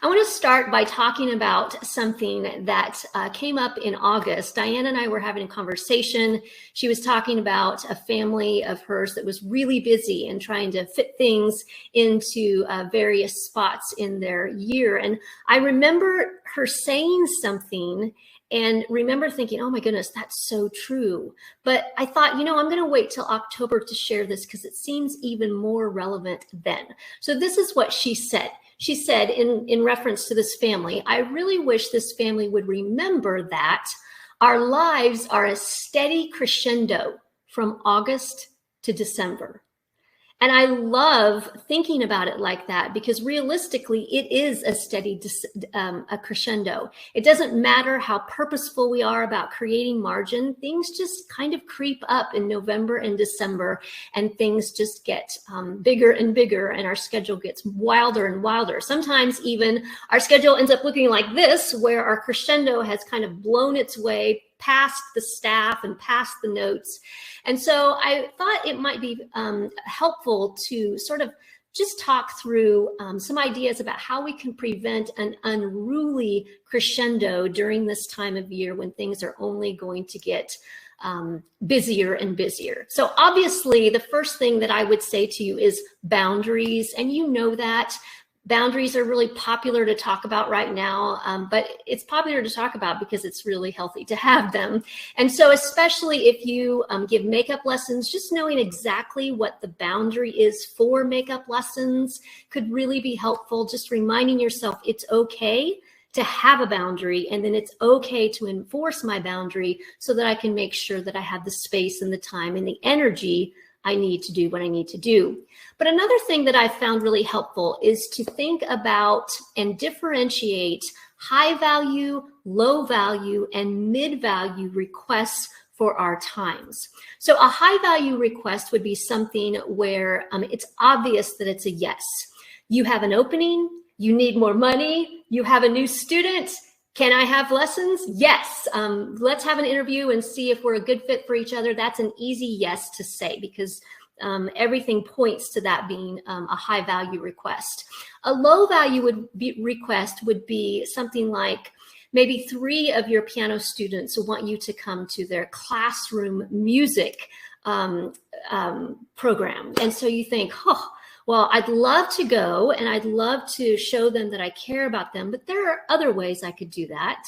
I want to start by talking about something that came up in August. Diane and I were having a conversation. She was talking about a family of hers that was really busy and trying to fit things into various spots in their year. And I remember her saying something and remember thinking, oh my goodness, that's so true. But I thought, I'm going to wait till October to share this because it seems even more relevant then. So this is what she said. She said in reference to this family, I really wish this family would remember that our lives are a steady crescendo from August to December. And I love thinking about it like that because realistically, it is a steady a crescendo. It doesn't matter how purposeful we are about creating margin. Things just kind of creep up in November and December, and things just get bigger and bigger, and our schedule gets wilder and wilder. Sometimes even our schedule ends up looking like this, where our crescendo has kind of blown its way past the staff and past the notes. And so I thought it might be helpful to sort of just talk through some ideas about how we can prevent an unruly crescendo during this time of year when things are only going to get busier and busier. So obviously, the first thing that I would say to you is boundaries, and you know that. Boundaries are really popular to talk about right now, but it's popular to talk about because it's really healthy to have them. And so especially if you give makeup lessons, just knowing exactly what the boundary is for makeup lessons could really be helpful. Just reminding yourself it's okay to have a boundary, and then it's okay to enforce my boundary so that I can make sure that I have the space and the time and the energy I need to do what I need to do. But another thing that I found really helpful is to think about and differentiate high value, low value, and mid value requests for our times. So a high value request would be something where it's obvious that it's a yes. You have an opening, you need more money, you have a new student. Can I have lessons? Yes. Let's have an interview and see if we're a good fit for each other. That's an easy yes to say because everything points to that being a high value request. A low value request would be something like maybe 3 of your piano students want you to come to their classroom music program. And so you think, well, I'd love to go and I'd love to show them that I care about them, but there are other ways I could do that.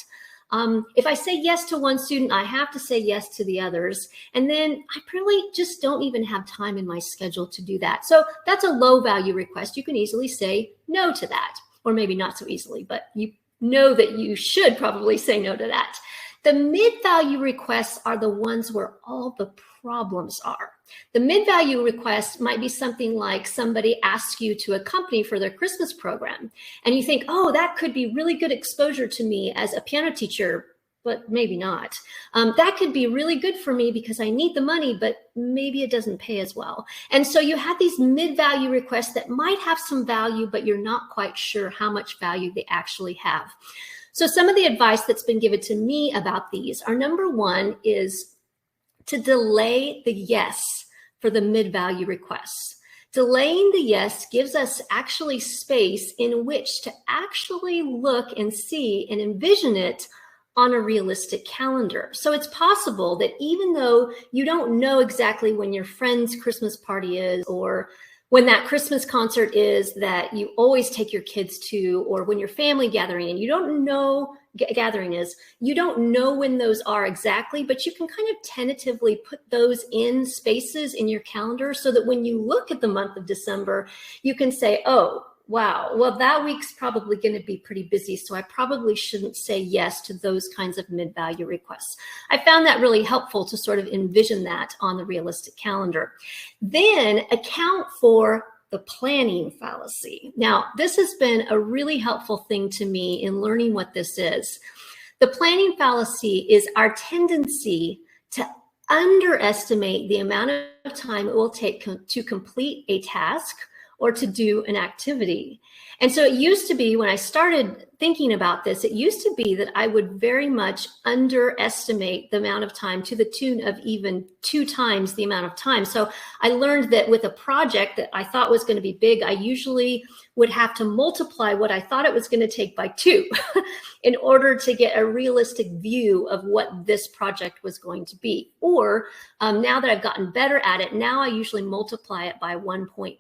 If I say yes to one student, I have to say yes to the others. And then I probably just don't even have time in my schedule to do that. So that's a low value request. You can easily say no to that, or maybe not so easily, but you know that you should probably say no to that. The mid-value requests are the ones where all the problems are. The mid-value request might be something like somebody asks you to accompany for their Christmas program, and you think, oh, that could be really good exposure to me as a piano teacher, but maybe not. That could be really good for me because I need the money, but maybe it doesn't pay as well. And so you have these mid-value requests that might have some value, but you're not quite sure how much value they actually have. So some of the advice that's been given to me about these are, number one is to delay the yes for the mid-value requests. Delaying the yes gives us actually space in which to actually look and see and envision it on a realistic calendar. So it's possible that even though you don't know exactly when your friend's Christmas party is, or when that Christmas concert is that you always take your kids to, or when your family gathering and you don't know you don't know when those are exactly, but you can kind of tentatively put those in spaces in your calendar so that when you look at the month of December, you can say, oh, wow, well, that week's probably going to be pretty busy, so I probably shouldn't say yes to those kinds of mid-value requests. I found that really helpful to sort of envision that on the realistic calendar. Then account for the planning fallacy. Now, this has been a really helpful thing to me in learning what this is. The planning fallacy is our tendency to underestimate the amount of time it will take to complete a task or to do an activity. And so it used to be, when I started thinking about this, it used to be that I would very much underestimate the amount of time, to the tune of even 2 times the amount of time. So I learned that with a project that I thought was going to be big, I usually would have to multiply what I thought it was going to take by 2 in order to get a realistic view of what this project was going to be. Or now that I've gotten better at it, now I usually multiply it by 1.5.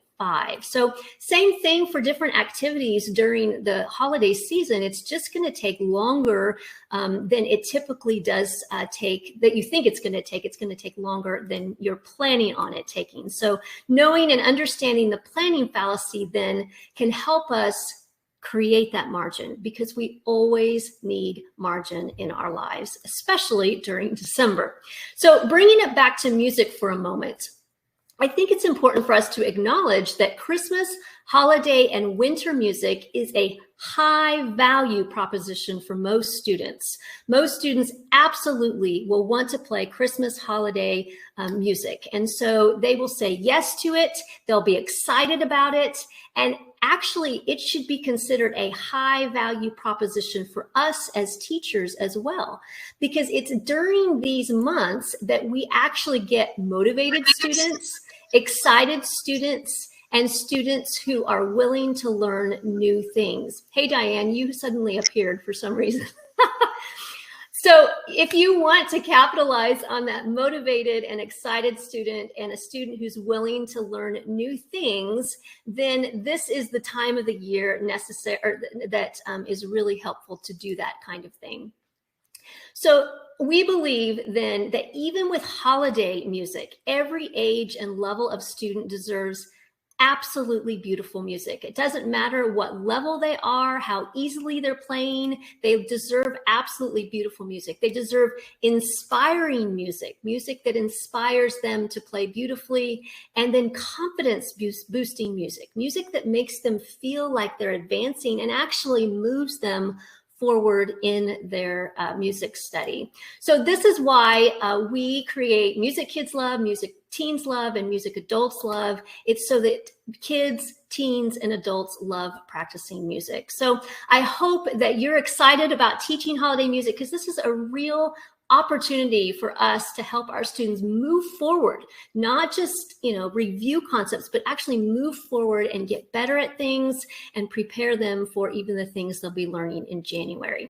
So same thing for different activities during the holiday season. It's just going to take longer than it typically does take, that you think it's going to take. It's going to take longer than you're planning on it taking. So knowing and understanding the planning fallacy then can help us create that margin, because we always need margin in our lives, especially during December. So bringing it back to music for a moment, I think it's important for us to acknowledge that Christmas, holiday, and winter music is a high value proposition for most students. Most students absolutely will want to play Christmas holiday music. And so they will say yes to it. They'll be excited about it. And actually, it should be considered a high value proposition for us as teachers as well, because it's during these months that we actually get motivated students, excited students, and students who are willing to learn new things. Hey, Diane, you suddenly appeared for some reason. So if you want to capitalize on that motivated and excited student and a student who's willing to learn new things, then this is the time of the year necessary, or that is really helpful to do that kind of thing. So we believe then that even with holiday music, every age and level of student deserves absolutely beautiful music. It doesn't matter what level they are, how easily they're playing, they deserve absolutely beautiful music. They deserve inspiring music, music that inspires them to play beautifully, and then confidence boosting music, music that makes them feel like they're advancing and actually moves them forward in their music study. So this is why we create Music Kids Love, Music Teens Love, and Music Adults Love. It's so that kids, teens, and adults love practicing music. So I hope that you're excited about teaching holiday music, because this is a real opportunity for us to help our students move forward, not just, review concepts, but actually move forward and get better at things and prepare them for even the things they'll be learning in January.